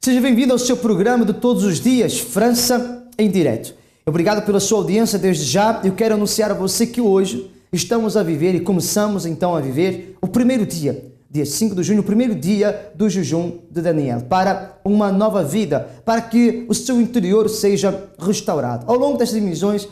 Seja bem-vindo ao seu programa de todos os dias, França em Direto. Obrigado pela sua audiência desde já. Eu quero anunciar a você que hoje estamos a viver e começamos então a viver o primeiro dia 5 de junho, o primeiro dia do jejum de Daniel, para uma nova vida, para que o seu interior seja restaurado. Ao longo das emissões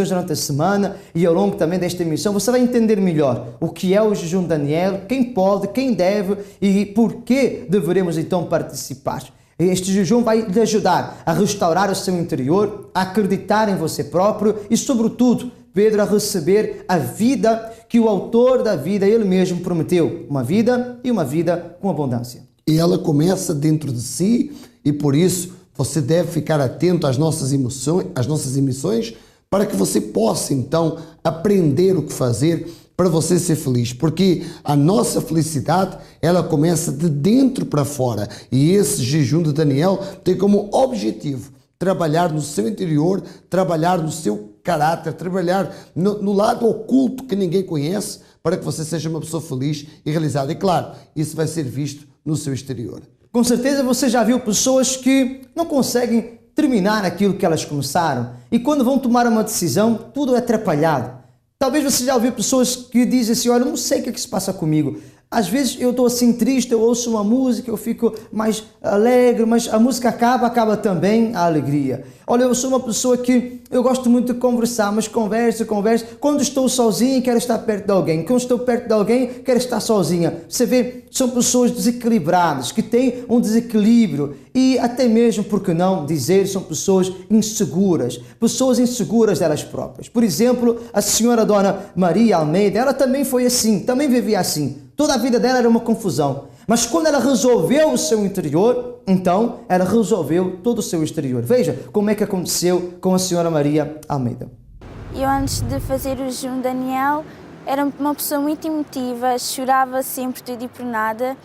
durante a semana e ao longo também desta emissão, você vai entender melhor o que é o jejum de Daniel, quem pode, quem deve e por que deveremos então participar. Este jejum vai lhe ajudar a restaurar o seu interior, a acreditar em você próprio e, sobretudo, Pedro, a receber a vida que o autor da vida, ele mesmo, prometeu. Uma vida e uma vida com abundância. E ela começa dentro de si e, por isso, você deve ficar atento às nossas emissões para que você possa, então, aprender o que fazer para você ser feliz, porque a nossa felicidade, ela começa de dentro para fora, e esse jejum de Daniel tem como objetivo trabalhar no seu interior, trabalhar no seu caráter, trabalhar no lado oculto que ninguém conhece, para que você seja uma pessoa feliz e realizada. E claro, isso vai ser visto no seu exterior. Com certeza você já viu pessoas que não conseguem terminar aquilo que elas começaram, e quando vão tomar uma decisão, tudo é atrapalhado. Talvez você já ouviu pessoas que dizem assim, olha, eu não sei o que se passa comigo. Às vezes eu estou assim triste, eu ouço uma música, eu fico mais alegre, mas a música acaba também a alegria. Olha, eu sou uma pessoa que eu gosto muito de conversar, mas converso. Quando estou sozinho, quero estar perto de alguém. Quando estou perto de alguém, quero estar sozinha. Você vê, são pessoas desequilibradas, que têm um desequilíbrio e até mesmo, por que não dizer, são pessoas inseguras delas próprias. Por exemplo, a senhora Dona Maria Almeida, ela também foi assim, também vivia assim. Toda a vida dela era uma confusão. Mas quando ela resolveu o seu interior, então ela resolveu todo o seu exterior. Veja como é que aconteceu com a senhora Maria Almeida. Eu, antes de fazer o jejum Daniel, era uma pessoa muito emotiva, chorava sempre tudo e por nada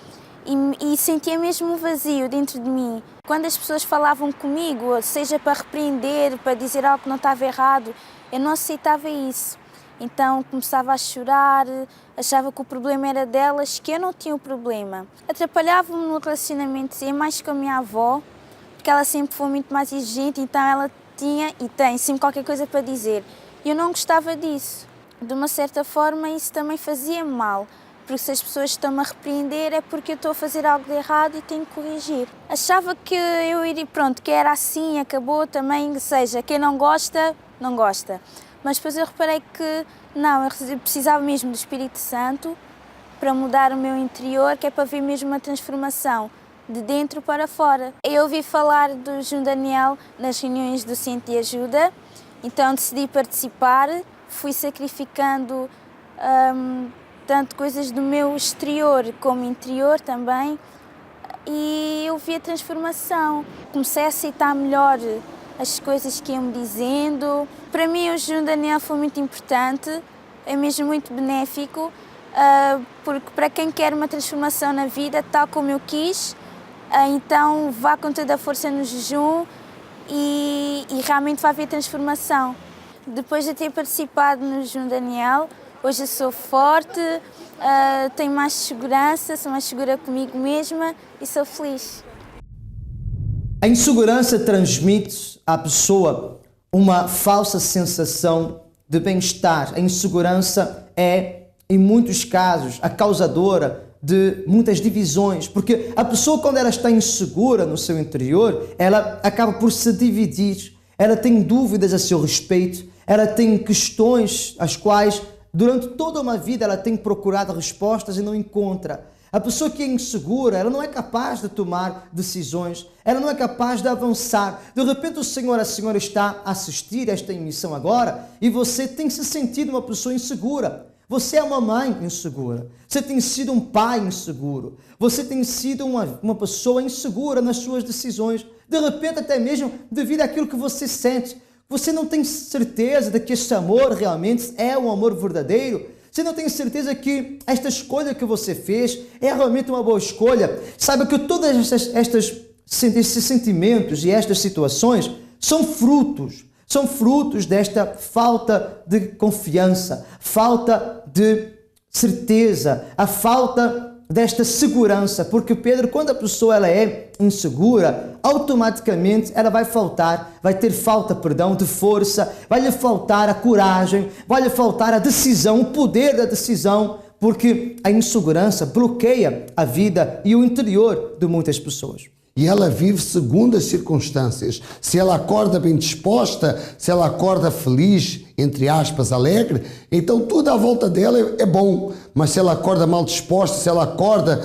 e sentia mesmo um vazio dentro de mim. Quando as pessoas falavam comigo, seja para repreender, para dizer algo que não estava errado, eu não aceitava isso. Então começava a chorar, achava que o problema era delas, que eu não tinha o problema. Atrapalhava-me no relacionamento, e mais com a minha avó, porque ela sempre foi muito mais exigente, então ela tinha e tem sempre qualquer coisa para dizer. E eu não gostava disso. De uma certa forma isso também fazia-me mal, porque se as pessoas estão-me a repreender é porque eu estou a fazer algo de errado e tenho que corrigir. Achava que eu iria, pronto, que era assim, acabou também, seja, quem não gosta, não gosta. Mas depois eu reparei que não, eu precisava mesmo do Espírito Santo para mudar o meu interior, que é para ver mesmo uma transformação de dentro para fora. Eu ouvi falar do jejum Daniel nas reuniões do Centro de Ajuda, então decidi participar, fui sacrificando tanto coisas do meu exterior como interior também, e eu vi a transformação. Comecei a aceitar melhor as coisas que iam-me dizendo. Para mim o jejum Daniel foi muito importante, é mesmo muito benéfico, porque para quem quer uma transformação na vida, tal como eu quis, então vá com toda a força no jejum e realmente vai haver transformação. Depois de ter participado no jejum Daniel, hoje eu sou forte, tenho mais segurança, sou mais segura comigo mesma e sou feliz. A insegurança transmite à pessoa uma falsa sensação de bem-estar. A insegurança é, em muitos casos, a causadora de muitas divisões, porque a pessoa, quando ela está insegura no seu interior, ela acaba por se dividir, ela tem dúvidas a seu respeito, ela tem questões às quais, durante toda uma vida, ela tem procurado respostas e não encontra. A pessoa que é insegura, ela não é capaz de tomar decisões, ela não é capaz de avançar. De repente a senhora está a assistir a esta emissão agora e você tem se sentido uma pessoa insegura. Você é uma mãe insegura, você tem sido um pai inseguro, você tem sido uma pessoa insegura nas suas decisões. De repente, até mesmo devido àquilo que você sente, você não tem certeza de que esse amor realmente é um amor verdadeiro. Você não tem certeza que esta escolha que você fez é realmente uma boa escolha. Saiba que todos esses sentimentos e estas situações são frutos desta falta de confiança, falta de certeza, a falta desta segurança, porque Pedro, quando a pessoa ela é insegura, automaticamente ela vai ter falta de força, vai lhe faltar a coragem, vai lhe faltar a decisão, o poder da decisão, porque a insegurança bloqueia a vida e o interior de muitas pessoas. E ela vive segundo as circunstâncias. Se ela acorda bem disposta, se ela acorda feliz, entre aspas, alegre, então tudo à volta dela é bom. Mas se ela acorda mal disposta, se ela acorda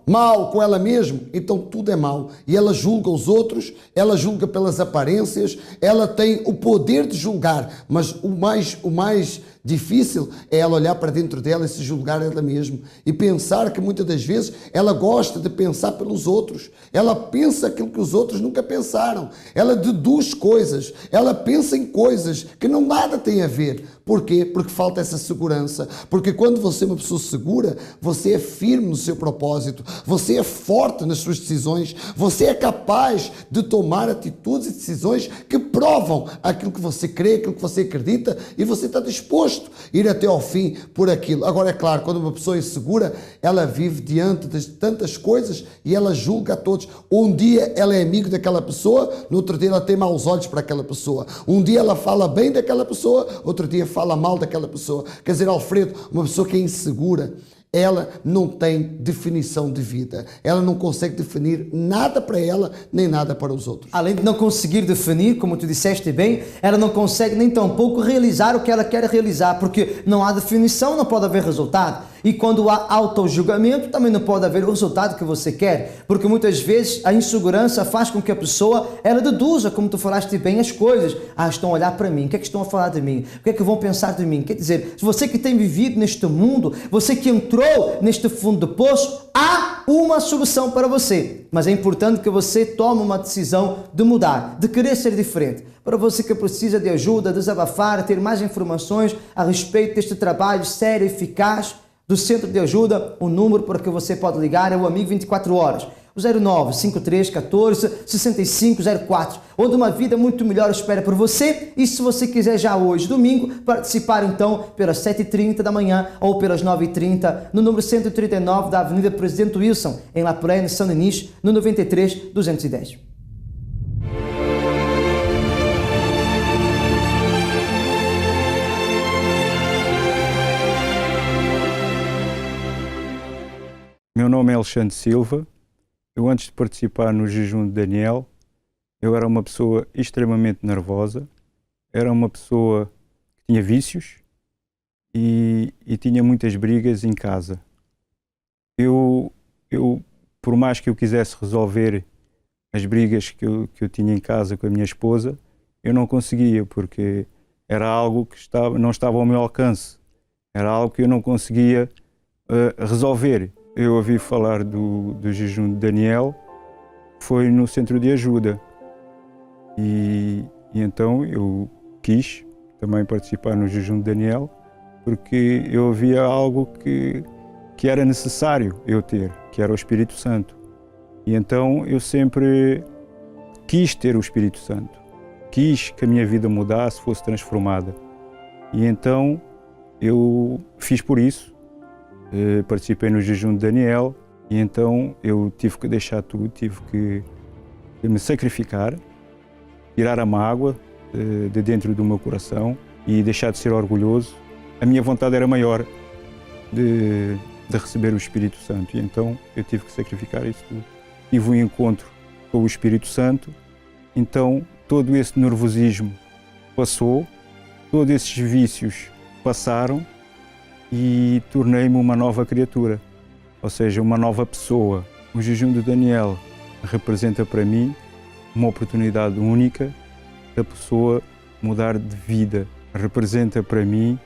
mal com ela mesma, então tudo é mal. E ela julga os outros, ela julga pelas aparências, ela tem o poder de julgar, mas o mais difícil é ela olhar para dentro dela e se julgar ela mesma e pensar que muitas das vezes ela gosta de pensar pelos outros, ela pensa aquilo que os outros nunca pensaram, ela deduz coisas, ela pensa em coisas que não nada tem a ver. Por quê? Porque falta essa segurança. Porque quando você é uma pessoa segura, você é firme no seu propósito, você é forte nas suas decisões, você é capaz de tomar atitudes e decisões que provam aquilo que você crê, aquilo que você acredita, e você está disposto a ir até ao fim por aquilo. Agora, é claro, quando uma pessoa é insegura, ela vive diante de tantas coisas e ela julga a todos. Um dia ela é amigo daquela pessoa, no outro dia ela tem maus olhos para aquela pessoa. Um dia ela fala bem daquela pessoa, outro dia fala mal daquela pessoa. Quer dizer, Alfredo, uma pessoa que é insegura, ela não tem definição de vida. Ela não consegue definir nada para ela, nem nada para os outros. Além de não conseguir definir, como tu disseste bem, ela não consegue nem tampouco realizar o que ela quer realizar, porque não há definição, não pode haver resultado. E quando há auto-julgamento, também não pode haver o resultado que você quer, porque muitas vezes a insegurança faz com que a pessoa, ela deduza, como tu falaste bem, as coisas. Estão a olhar para mim, o que é que estão a falar de mim? O que é que vão pensar de mim? Quer dizer, se você que tem vivido neste mundo, você que entrou neste fundo do poço, há uma solução para você. Mas é importante que você tome uma decisão de mudar, de querer ser diferente. Para você que precisa de ajuda, desabafar, ter mais informações a respeito deste trabalho sério e eficaz do Centro de Ajuda, o número para que você pode ligar é o Amigo 24 Horas, o 0953 14 6504, onde uma vida muito melhor espera por você. E se você quiser já hoje, domingo, participar então pelas 7h30 da manhã ou pelas 9h30 no número 139 da Avenida Presidente Wilson, em La Plaine, São Denis, no 93 210. Meu nome é Alexandre Silva. Eu, antes de participar no jejum de Daniel, eu era uma pessoa extremamente nervosa, era uma pessoa que tinha vícios e tinha muitas brigas em casa. Eu, por mais que eu quisesse resolver as brigas que eu tinha em casa com a minha esposa, eu não conseguia, porque era algo que não estava ao meu alcance, era algo que eu não conseguia resolver. Eu ouvi falar do jejum de Daniel, foi no Centro de Ajuda. E então eu quis também participar no jejum de Daniel, porque eu via algo que era necessário eu ter, que era o Espírito Santo. E então eu sempre quis ter o Espírito Santo, quis que a minha vida mudasse, fosse transformada. E então eu fiz por isso. Participei no jejum de Daniel e então eu tive que deixar tudo, tive que me sacrificar, tirar a mágoa de dentro do meu coração e deixar de ser orgulhoso. A minha vontade era maior de receber o Espírito Santo e então eu tive que sacrificar isso tudo. Tive um encontro com o Espírito Santo, então todo esse nervosismo passou, todos esses vícios passaram e tornei-me uma nova criatura, ou seja, uma nova pessoa. O jejum de Daniel representa para mim uma oportunidade única da pessoa mudar de vida. Representa para mim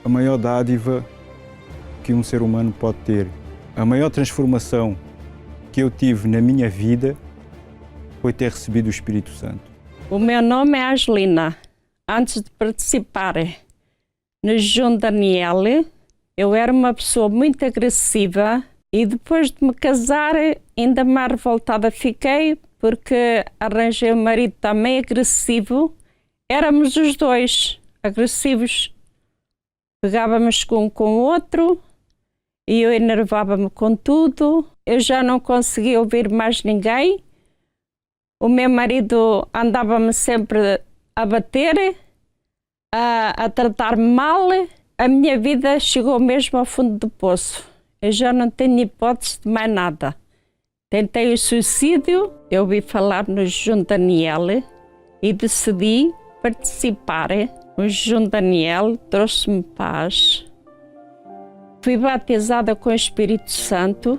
a maior dádiva que um ser humano pode ter. A maior transformação que eu tive na minha vida foi ter recebido o Espírito Santo. O meu nome é Angelina. Antes de participar no jejum de Daniel, eu era uma pessoa muito agressiva e depois de me casar ainda mais revoltada fiquei porque arranjei um marido também agressivo. Éramos os dois agressivos Pegávamos um com o outro e eu enervava-me com tudo. Eu já não conseguia ouvir mais ninguém. O meu marido andava-me sempre a bater, a tratar-me mal. A minha vida chegou mesmo ao fundo do poço. Eu já não tenho hipótese de mais nada. Tentei o suicídio, eu ouvi falar no jejum Daniel e decidi participar. O jejum Daniel trouxe-me paz. Fui batizada com o Espírito Santo.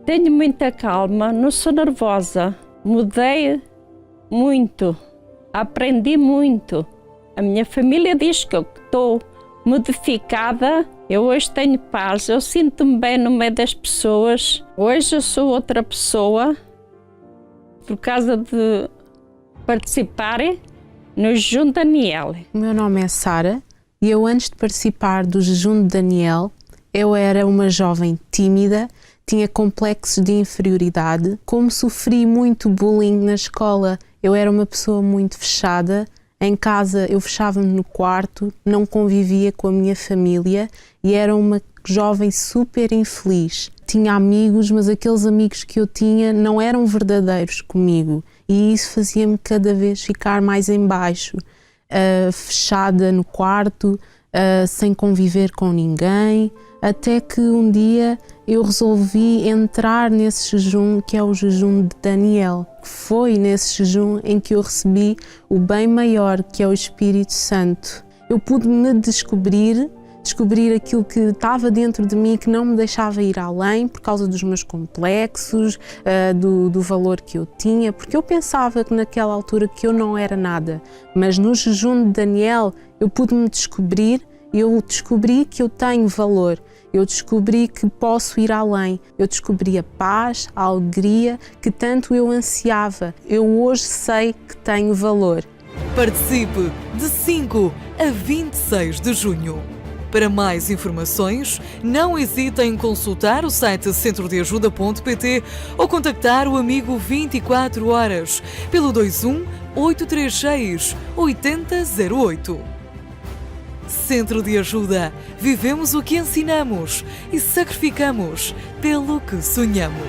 Tenho muita calma, não sou nervosa. Mudei muito, aprendi muito. A minha família diz que eu estou modificada. Eu hoje tenho paz, eu sinto-me bem no meio das pessoas. Hoje eu sou outra pessoa por causa de participar no jejum Daniel. O meu nome é Sara e eu, antes de participar do jejum de Daniel, eu era uma jovem tímida, tinha complexos de inferioridade. Como sofri muito bullying na escola, eu era uma pessoa muito fechada. Em casa eu fechava-me no quarto, não convivia com a minha família e era uma jovem super infeliz. Tinha amigos, mas aqueles amigos que eu tinha não eram verdadeiros comigo e isso fazia-me cada vez ficar mais em baixo, fechada no quarto, sem conviver com ninguém, até que um dia eu resolvi entrar nesse jejum que é o jejum de Daniel. Foi nesse jejum em que eu recebi o bem maior, que é o Espírito Santo. Eu pude me descobrir aquilo que estava dentro de mim, que não me deixava ir além por causa dos meus complexos, do valor que eu tinha, porque eu pensava que naquela altura que eu não era nada. Mas no jejum de Daniel eu pude me descobrir, eu descobri que eu tenho valor. Eu descobri que posso ir além, eu descobri a paz, a alegria que tanto eu ansiava. Eu hoje sei que tenho valor. Participe de 5 a 26 de junho. Para mais informações, não hesite em consultar o site centrodeajuda.pt ou contactar o amigo 24 horas pelo 21 836 8008. Centro de Ajuda. Vivemos o que ensinamos e sacrificamos pelo que sonhamos.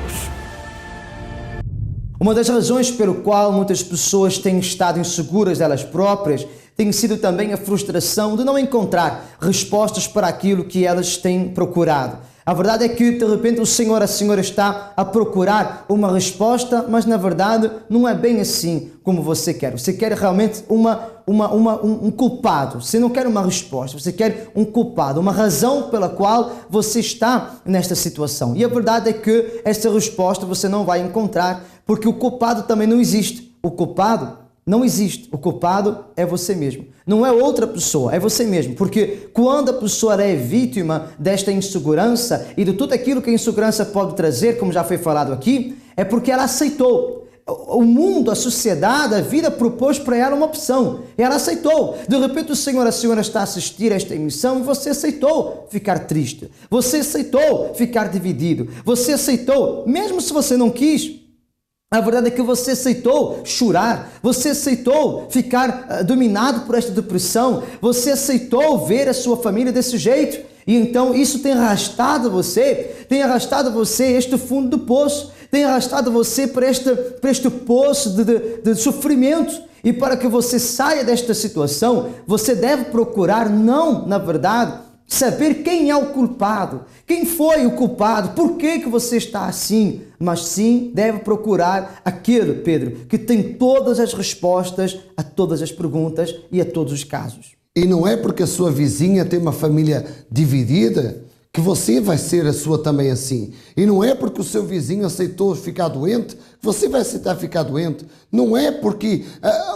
Uma das razões pelo qual muitas pessoas têm estado inseguras delas próprias tem sido também a frustração de não encontrar respostas para aquilo que elas têm procurado. A verdade é que, de repente, a senhora está a procurar uma resposta, mas, na verdade, não é bem assim como você quer. Você quer realmente um culpado. Você não quer uma resposta, você quer um culpado, uma razão pela qual você está nesta situação. E a verdade é que essa resposta você não vai encontrar, porque o culpado também não existe. O culpado não existe. O culpado é você mesmo. Não é outra pessoa, é você mesmo. Porque quando a pessoa é vítima desta insegurança e de tudo aquilo que a insegurança pode trazer, como já foi falado aqui, é porque ela aceitou. O mundo, a sociedade, a vida propôs para ela uma opção. E ela aceitou. De repente a senhora está a assistir a esta emissão e você aceitou ficar triste. Você aceitou ficar dividido. Você aceitou, mesmo se você não quis. A verdade é que você aceitou chorar, você aceitou ficar dominado por esta depressão, você aceitou ver a sua família desse jeito. E então isso tem arrastado você este fundo do poço, tem arrastado você para este poço de sofrimento. E para que você saia desta situação, você deve procurar, não, na verdade, saber quem é o culpado, quem foi o culpado, por que você está assim, mas sim deve procurar aquele, Pedro, que tem todas as respostas a todas as perguntas e a todos os casos. E não é porque a sua vizinha tem uma família dividida que você vai ser a sua também assim. E não é porque o seu vizinho aceitou ficar doente que você vai aceitar ficar doente. Não é porque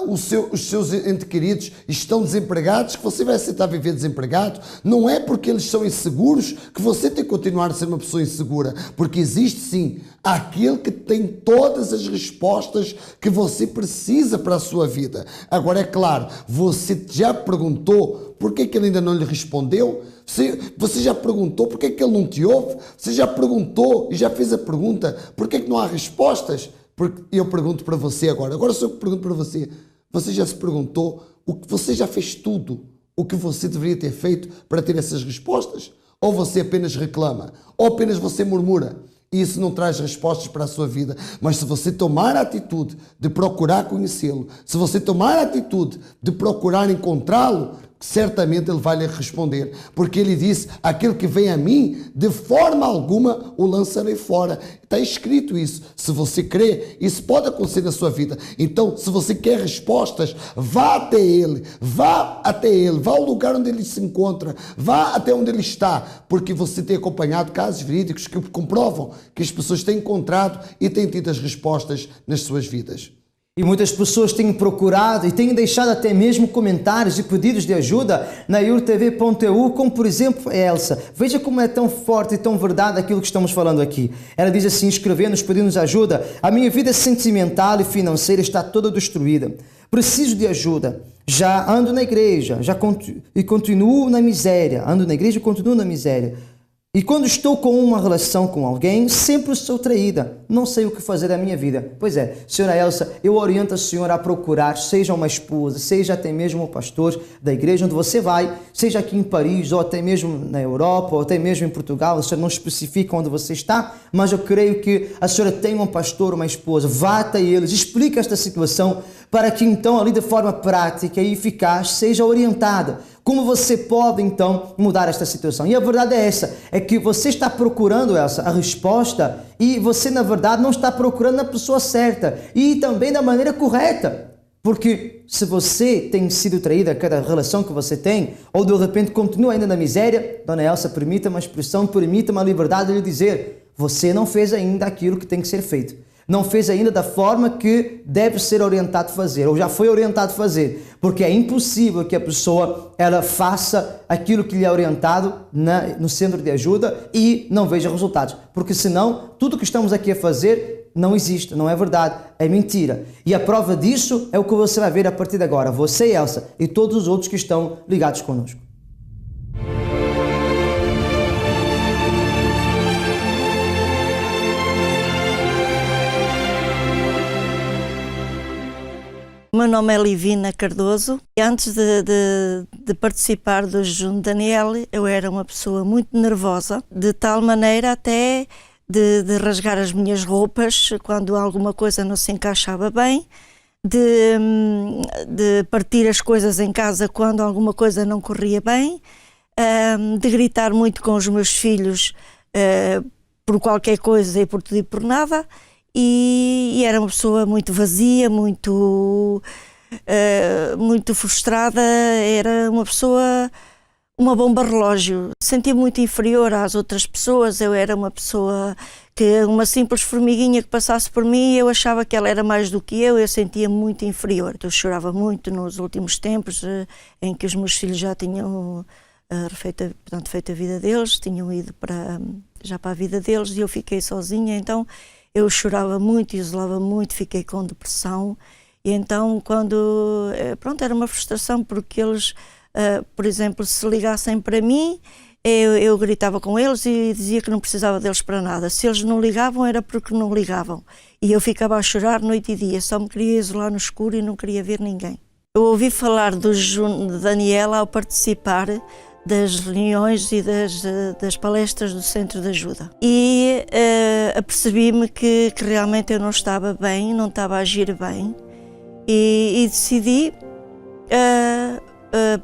os seus entes queridos estão desempregados que você vai aceitar viver desempregado. Não é porque eles são inseguros que você tem que continuar a ser uma pessoa insegura. Porque existe sim aquele que tem todas as respostas que você precisa para a sua vida. Agora é claro, você já perguntou por que ele ainda não lhe respondeu? Você já perguntou por que ele não te ouve? Você já perguntou e já fez a pergunta por que não há respostas? Porque eu pergunto para você agora sou eu que pergunto para você. Você já se perguntou o que você já fez tudo o que você deveria ter feito para ter essas respostas? Ou você apenas reclama? Ou apenas você murmura? E isso não traz respostas para a sua vida. Mas se você tomar a atitude de procurar conhecê-lo, se você tomar a atitude de procurar encontrá-lo, certamente ele vai lhe responder, porque ele disse: aquele que vem a mim, de forma alguma o lançarei fora. Está escrito isso. Se você crê, isso pode acontecer na sua vida. Então, se você quer respostas, vá até ele, vá ao lugar onde ele se encontra, vá até onde ele está, porque você tem acompanhado casos verídicos que comprovam que as pessoas têm encontrado e têm tido as respostas nas suas vidas. E muitas pessoas têm procurado e têm deixado até mesmo comentários e pedidos de ajuda na iurtv.eu, como por exemplo a Elsa. Veja como é tão forte e tão verdade aquilo que estamos falando aqui. Ela diz assim, escrevendo-nos, pedindo-nos ajuda: a minha vida sentimental e financeira está toda destruída. Preciso de ajuda. Já ando na igreja e continuo na miséria. Ando na igreja e continuo na miséria. E quando estou com uma relação com alguém, sempre sou traída. Não sei o que fazer da minha vida. Pois é, senhora Elsa, eu oriento a senhora a procurar, seja uma esposa, seja até mesmo um pastor da igreja onde você vai, seja aqui em Paris, ou até mesmo na Europa, ou até mesmo em Portugal. A senhora não especifica onde você está, mas eu creio que a senhora tem um pastor, uma esposa. Vá até eles, explique esta situação, para que então ali de forma prática e eficaz seja orientada. Como você pode, então, mudar esta situação? E a verdade é essa, é que você está procurando a resposta e você, na verdade, não está procurando a pessoa certa e também da maneira correta. Porque se você tem sido traída a cada relação que você tem, ou de repente continua ainda na miséria, Dona Elsa, permita-me a expressão, permita-me a liberdade de lhe dizer: você não fez ainda aquilo que tem que ser feito. Não fez ainda da forma que deve ser orientado a fazer, ou já foi orientado a fazer, porque é impossível que a pessoa ela faça aquilo que lhe é orientado no centro de ajuda e não veja resultados, porque senão tudo que estamos aqui a fazer não existe, não é verdade, é mentira. E a prova disso é o que você vai ver a partir de agora, você, Elsa, e todos os outros que estão ligados conosco. O meu nome é Livina Cardoso e antes de participar do jejum de Daniel, eu era uma pessoa muito nervosa, de tal maneira até de rasgar as minhas roupas quando alguma coisa não se encaixava bem, de partir as coisas em casa quando alguma coisa não corria bem, de gritar muito com os meus filhos por qualquer coisa e por tudo e por nada. E era uma pessoa muito vazia, muito frustrada, era uma pessoa, uma bomba relógio. Sentia muito inferior às outras pessoas. Eu era uma pessoa que, uma simples formiguinha que passasse por mim, eu achava que ela era mais do que eu sentia-me muito inferior. Eu chorava muito nos últimos tempos em que os meus filhos já tinham feito a vida deles, tinham ido já para a vida deles e eu fiquei sozinha, então eu chorava muito, isolava muito, fiquei com depressão e então era uma frustração porque eles, por exemplo, se ligassem para mim, eu gritava com eles e dizia que não precisava deles para nada. Se eles não ligavam era porque não ligavam e eu ficava a chorar noite e dia, só me queria isolar no escuro e não queria ver ninguém. Eu ouvi falar do jejum de Daniel ao participar das reuniões e das palestras do Centro de Ajuda. E apercebi-me que realmente eu não estava bem, não estava a agir bem e decidi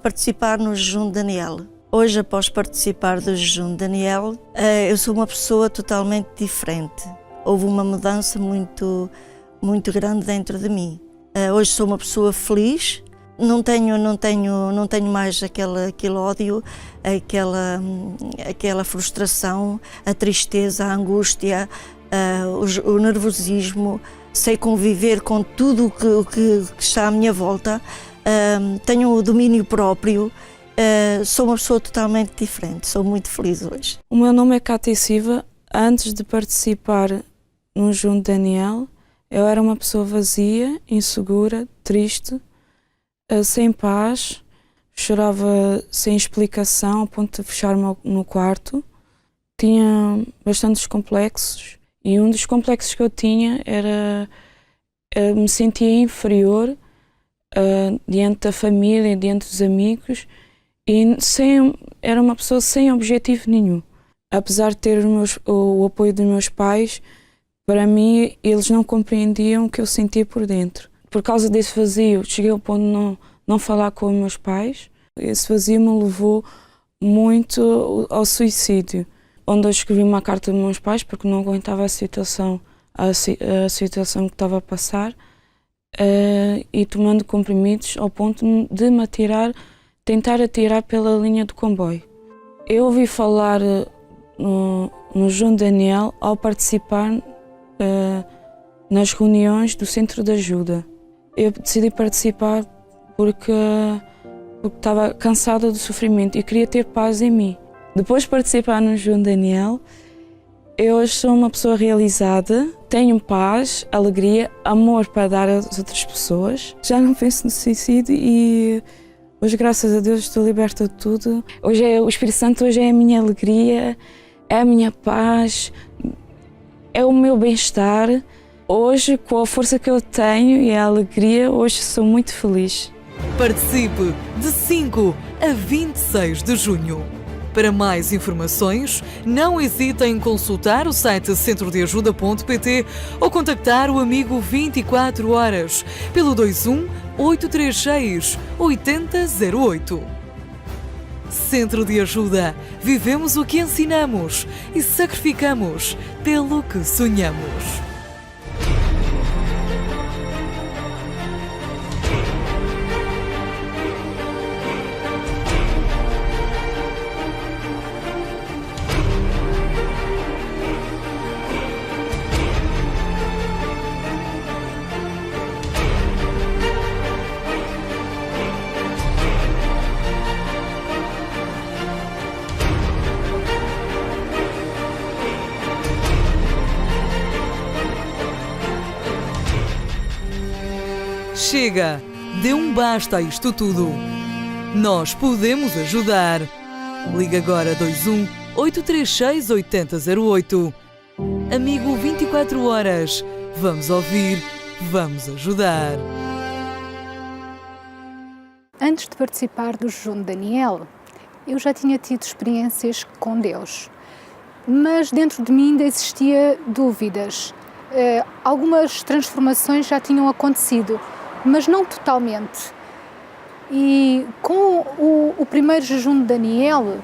participar no jejum de Daniel. Hoje, após participar do jejum de Daniel, eu sou uma pessoa totalmente diferente. Houve uma mudança muito, muito grande dentro de mim. Hoje sou uma pessoa feliz. Não tenho mais aquele ódio, aquela frustração, a tristeza, a angústia, o nervosismo. Sei conviver com tudo o que está à minha volta. Tenho o domínio próprio. Sou uma pessoa totalmente diferente. Sou muito feliz hoje. O meu nome é Cátia Silva. Antes de participar no jejum de Daniel, eu era uma pessoa vazia, insegura, triste, sem paz, chorava sem explicação, a ponto de fechar-me no quarto. Tinha bastantes complexos e um dos complexos que eu tinha era me sentia inferior diante da família, diante dos amigos E era uma pessoa sem objetivo nenhum. Apesar de ter o apoio dos meus pais, para mim, eles não compreendiam o que eu sentia por dentro. Por causa desse vazio, cheguei ao ponto de não falar com os meus pais. Esse vazio me levou muito ao suicídio, onde eu escrevi uma carta aos meus pais porque não aguentava a situação que estava a passar, e tomando comprimidos ao ponto de me tentar atirar pela linha do comboio. Eu ouvi falar no João Daniel ao participar nas reuniões do Centro de Ajuda. Eu decidi participar porque estava cansada do sofrimento e queria ter paz em mim. Depois de participar no João Daniel, eu hoje sou uma pessoa realizada, tenho paz, alegria, amor para dar às outras pessoas. Já não penso no suicídio e hoje, graças a Deus, estou liberta de tudo. Hoje o Espírito Santo hoje é a minha alegria, é a minha paz, é o meu bem-estar. Hoje, com a força que eu tenho e a alegria, hoje sou muito feliz. Participe de 5 a 26 de junho. Para mais informações, não hesite em consultar o site centrodeajuda.pt ou contactar o amigo 24 horas pelo 21 836 8008. Centro de Ajuda. Vivemos o que ensinamos e sacrificamos pelo que sonhamos. Chega! Dê um basta a isto tudo. Nós podemos ajudar. Liga agora 21 836 8008. Amigo 24 horas. Vamos ouvir, vamos ajudar. Antes de participar do jejum de Daniel, eu já tinha tido experiências com Deus. Mas dentro de mim ainda existia dúvidas. Algumas transformações já tinham acontecido, mas não totalmente. E com o primeiro jejum de Daniel,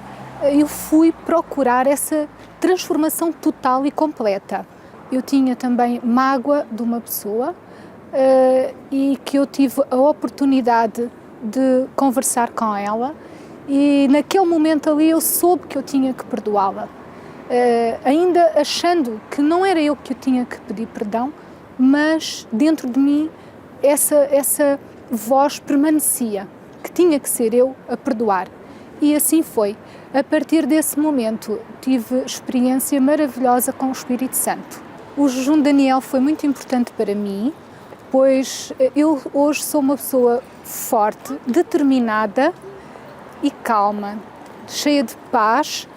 eu fui procurar essa transformação total e completa. Eu tinha também mágoa de uma pessoa e que eu tive a oportunidade de conversar com ela, e naquele momento ali eu soube que eu tinha que perdoá-la. Ainda achando que não era eu que eu tinha que pedir perdão, mas dentro de mim essa voz permanecia, que tinha que ser eu a perdoar. E assim foi. A partir desse momento tive experiência maravilhosa com o Espírito Santo. O jejum de Daniel foi muito importante para mim, pois eu hoje sou uma pessoa forte, determinada e calma, cheia de paz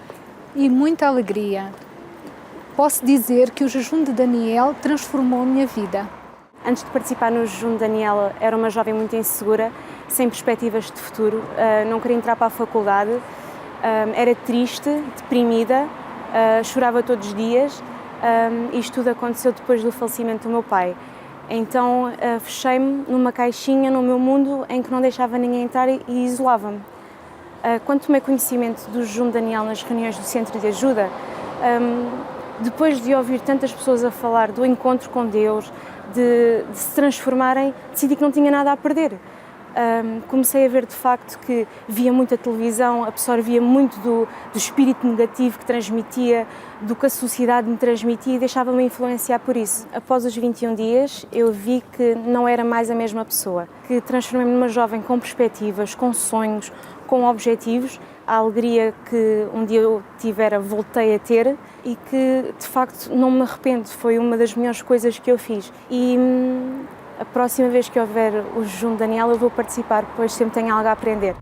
e muita alegria. Posso dizer que o jejum de Daniel transformou a minha vida. Antes de participar no jejum de Daniel, era uma jovem muito insegura, sem perspectivas de futuro, não queria entrar para a faculdade, era triste, deprimida, chorava todos os dias. Isto tudo aconteceu depois do falecimento do meu pai. Então fechei-me numa caixinha no meu mundo em que não deixava ninguém entrar e isolava-me. Quando tomei conhecimento do jejum de Daniel nas reuniões do Centro de Ajuda, depois de ouvir tantas pessoas a falar do encontro com Deus, de se transformarem, decidi que não tinha nada a perder. Comecei a ver de facto que via muita televisão, absorvia muito do espírito negativo que transmitia, do que a sociedade me transmitia, e deixava-me influenciar por isso. Após os 21 dias, eu vi que não era mais a mesma pessoa, que transformei-me numa jovem com perspectivas, com sonhos, com objetivos. A alegria que um dia eu tivera, voltei a ter, e que de facto não me arrependo, foi uma das melhores coisas que eu fiz. E a próxima vez que houver o jejum de Daniel eu vou participar, pois sempre tenho algo a aprender.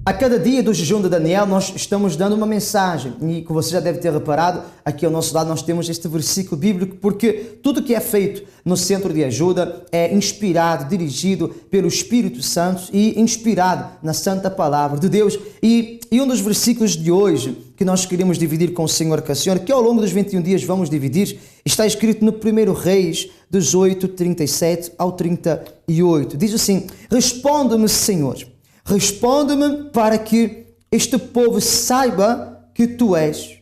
A cada dia do jejum de Daniel, nós estamos dando uma mensagem. E que você já deve ter reparado, aqui ao nosso lado nós temos este versículo bíblico, porque tudo que é feito no Centro de Ajuda é inspirado, dirigido pelo Espírito Santo e inspirado na Santa Palavra de Deus. E um dos versículos de hoje que nós queremos dividir com o Senhor, com a Senhora, que ao longo dos 21 dias vamos dividir, está escrito no 1 Reis 18, 37 ao 38. Diz assim: responde-me, Senhor, responde-me para que este povo saiba que Tu és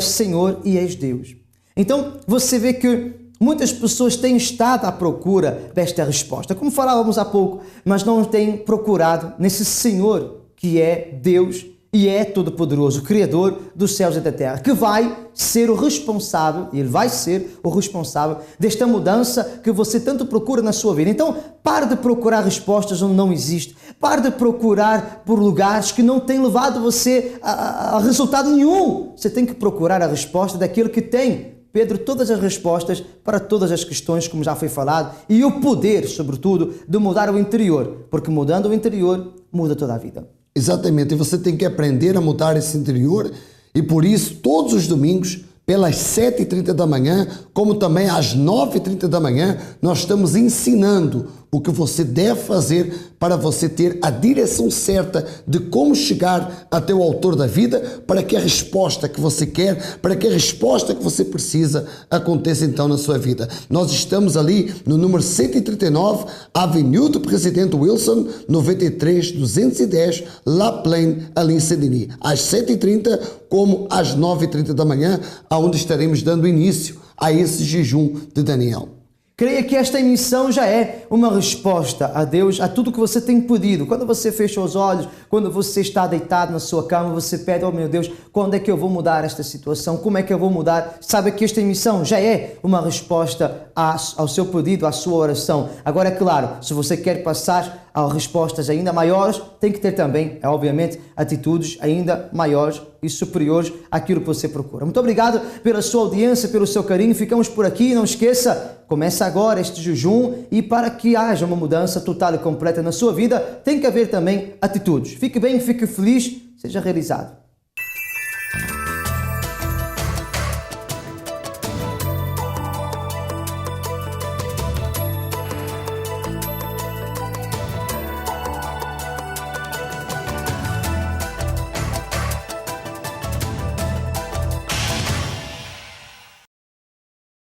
Senhor e és Deus. Então, você vê que muitas pessoas têm estado à procura desta resposta, como falávamos há pouco, mas não têm procurado nesse Senhor que é Deus e é Todo-Poderoso, Criador dos céus e da terra, que vai ser o responsável, e Ele vai ser o responsável desta mudança que você tanto procura na sua vida. Então, pare de procurar respostas onde não existe. Pare de procurar por lugares que não têm levado você a resultado nenhum. Você tem que procurar a resposta daquele que tem, Pedro, todas as respostas para todas as questões, como já foi falado, e o poder, sobretudo, de mudar o interior, porque mudando o interior, muda toda a vida. Exatamente, e você tem que aprender a mudar esse interior, e por isso, todos os domingos, pelas 7h30 da manhã, como também às 9h30 da manhã, nós estamos ensinando o que você deve fazer para você ter a direção certa de como chegar até o autor da vida, para que a resposta que você quer, para que a resposta que você precisa aconteça então na sua vida. Nós estamos ali no número 139, Avenida do Presidente Wilson, 93-210, La Plaine, ali em Saint-Denis, às 7h30 como às 9h30 da manhã, aonde estaremos dando início a esse jejum de Daniel. Creia que esta emissão já é uma resposta a Deus, a tudo que você tem pedido. Quando você fecha os olhos, quando você está deitado na sua cama, você pede: oh meu Deus, quando é que eu vou mudar esta situação? Como é que eu vou mudar? Sabe que esta emissão já é uma resposta ao seu pedido, à sua oração. Agora, é claro, se você quer passar a respostas ainda maiores, tem que ter também, obviamente, atitudes ainda maiores e superiores àquilo que você procura. Muito obrigado pela sua audiência, pelo seu carinho. Ficamos por aqui. Não esqueça, começa agora este jejum, e para que haja uma mudança total e completa na sua vida, tem que haver também atitudes. Fique bem, fique feliz, seja realizado.